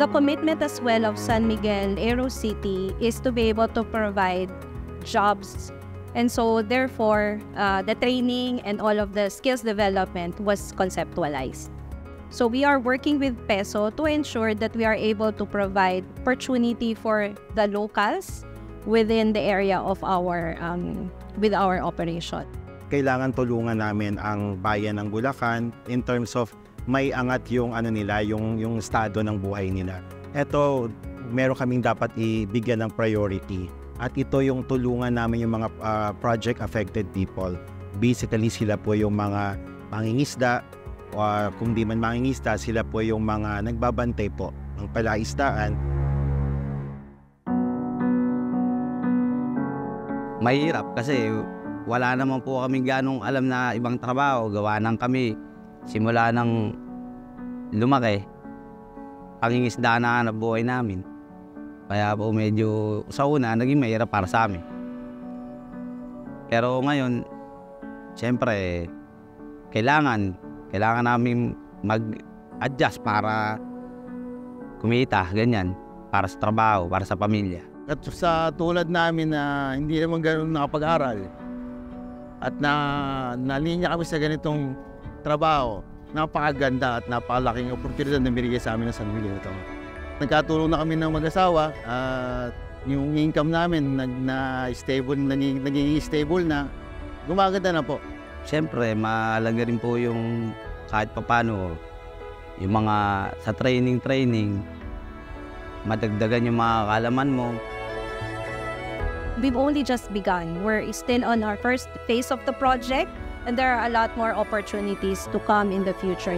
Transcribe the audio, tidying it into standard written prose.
The commitment as well of San Miguel Aero City is to be able to provide jobs. And so therefore, the training and all of the skills development was conceptualized. So we are working with PESO to ensure that we are able to provide opportunity for the locals within the area of our with our operation. Kailangan tulungan namin ang bayan ng Bulacan in terms of may angat yung nila, yung estado ng buhay nila. Ito, meron kaming dapat ibigyan ng priority. At ito yung tulungan namin yung mga project affected people. Basically, sila po yung mga mangingisda, o kung di man mangingisda, sila po yung mga nagbabantay po ng palaisdaan. Mahirap kasi wala naman po kami ganong alam na ibang trabaho. Gawa ng kami simula ng lumaki, pangingisda na hanap buhay namin. Kaya po medyo sa una naging mahirap para sa amin. Pero ngayon, siyempre, kailangan namin mag-adjust para kumita, ganyan, para sa trabaho, para sa pamilya. At sa tulad namin na hindi naman ganoon nakapag-aral at nalinya kami sa ganitong trabaho, napakaganda at napakalaking oportunidad na binigay sa amin ng San Miguel ito. Nagkatulong na kami ng mag-asawa at yung income namin naging stable na, gumaganda na po. Siyempre, mahalaga rin po yung kahit papano, yung mga sa training, madagdagan yung mga kaalaman mo. We've only just begun. We're still on our first phase of the project, and there are a lot more opportunities to come in the future.